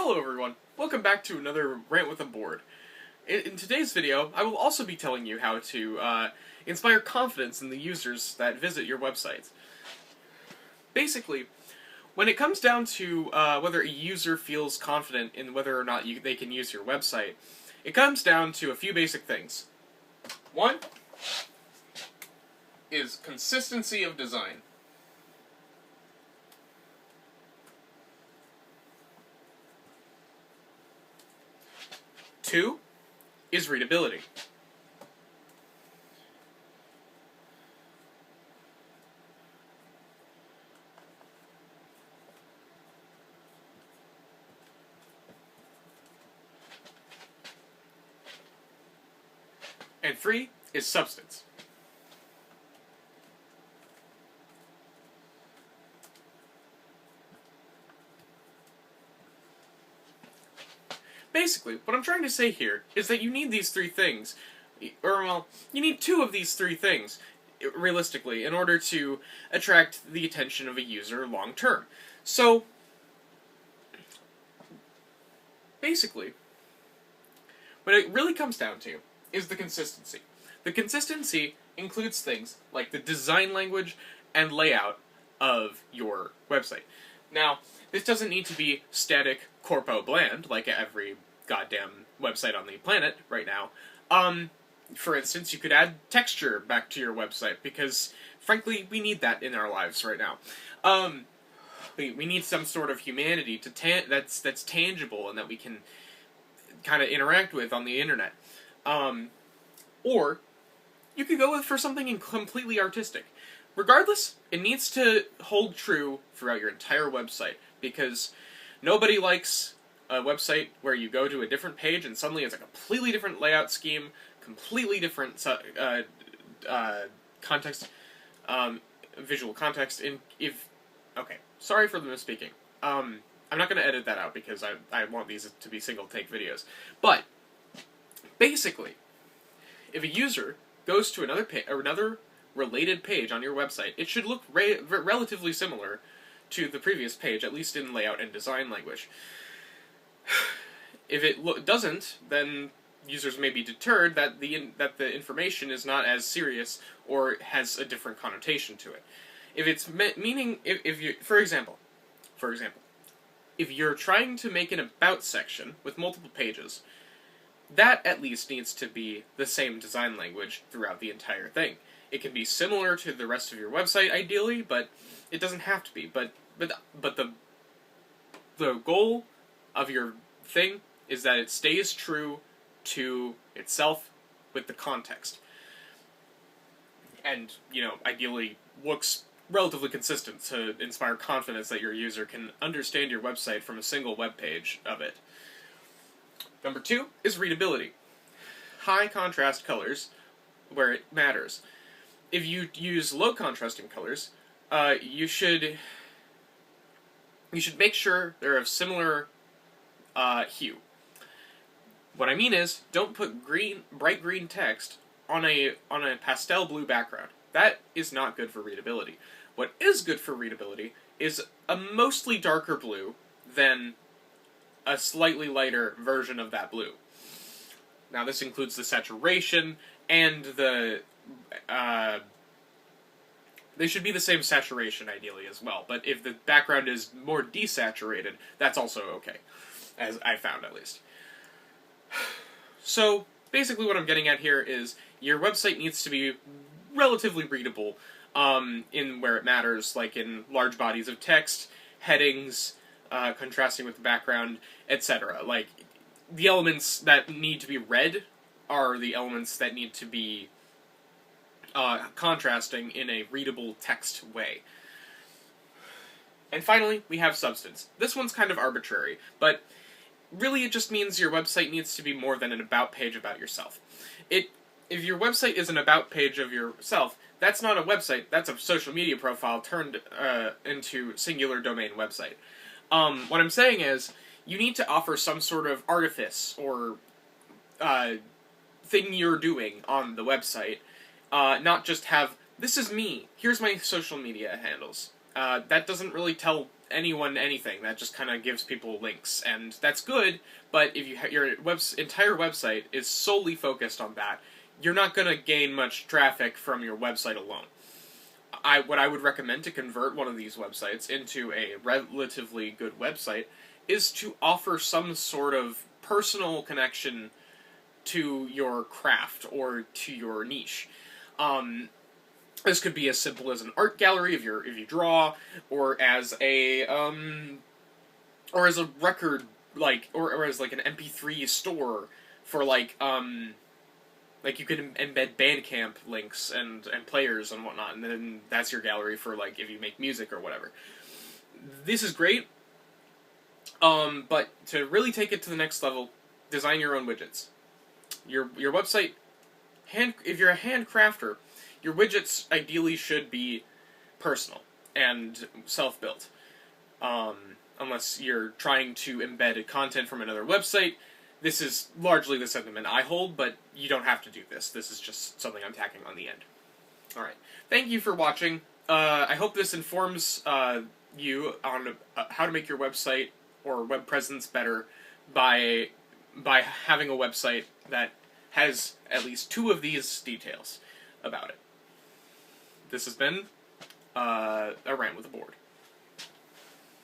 Hello everyone, welcome back to another Rant with a Board. In today's video, I will also be telling you how to inspire confidence in the users that visit your website. Basically, when it comes down to whether a user feels confident in whether or not they can use your website, it comes down to a few basic things. One is consistency of design. Two is readability. And three is substance. Basically, what I'm trying to say here is that you need these three things, or well, you need two of these three things, realistically, in order to attract the attention of a user long term. So, basically, what it really comes down to is the consistency. The consistency includes things like the design language and layout of your website. Now, this doesn't need to be static, corpo bland, like every goddamn website on the planet right now. For instance, you could add texture back to your website, because, frankly, we need that in our lives right now. We need some sort of humanity that's tangible and that we can kind of interact with on the internet. Or, you could go for something completely artistic. Regardless, it needs to hold true throughout your entire website, because nobody likes a website where you go to a different page and suddenly it's a completely different layout scheme, completely different context, visual context. Okay, sorry for the misspeaking. I'm not going to edit that out because I want these to be single take videos. But basically, if a user goes to another related page on your website, it should look relatively similar to the previous page, at least in layout and design language. If it doesn't, then users may be deterred that the information is not as serious or has a different connotation to it. If it's if you, for example, if you're trying to make an about section with multiple pages, that at least needs to be the same design language throughout the entire thing. It can be similar to the rest of your website, ideally, but it doesn't have to be. But the goal of your thing is that it stays true to itself with the context. And, ideally looks relatively consistent to inspire confidence that your user can understand your website from a single web page of it. Number two is readability. High contrast colors where it matters. If you use low contrasting colors, you should make sure they're of similar hue. What I mean is, don't put bright green text on a pastel blue background. That is not good for readability. What is good for readability is a mostly darker blue than a slightly lighter version of that blue. Now, this includes the saturation and the they should be the same saturation, ideally, as well. But if the background is more desaturated, that's also okay, as I found, at least. So, basically what I'm getting at here is your website needs to be relatively readable in where it matters, like in large bodies of text, headings, contrasting with the background, etc. Like, the elements that need to be read are the elements that need to be contrasting in a readable text way. And finally, we have substance. This one's kind of arbitrary, but really it just means your website needs to be more than an about page about yourself. If your website is an about page of yourself, that's not a website, that's a social media profile turned into singular domain website. What I'm saying is, you need to offer some sort of artifice or thing you're doing on the website, not just have, this is me, here's my social media handles. That doesn't really tell anyone anything. That just kind of gives people links, and that's good. But if your entire website is solely focused on that, you're not going to gain much traffic from your website alone. What I would recommend to convert one of these websites into a relatively good website is to offer some sort of personal connection to your craft or to your niche. This could be as simple as an art gallery if you draw, or as a record, or as like an MP3 store for like you could embed Bandcamp links and players and whatnot, and then that's your gallery for like if you make music or whatever. This is great, but to really take it to the next level, design your own widgets. Your website, if you're a handcrafter, your widgets ideally should be personal and self-built. Unless you're trying to embed content from another website. This is largely the sentiment I hold, but you don't have to do this. This is just something I'm tacking on the end. Alright. Thank you for watching. I hope this informs you on how to make your website or web presence better by having a website that has at least 2 of these details about it. This has been a Rant with a Board.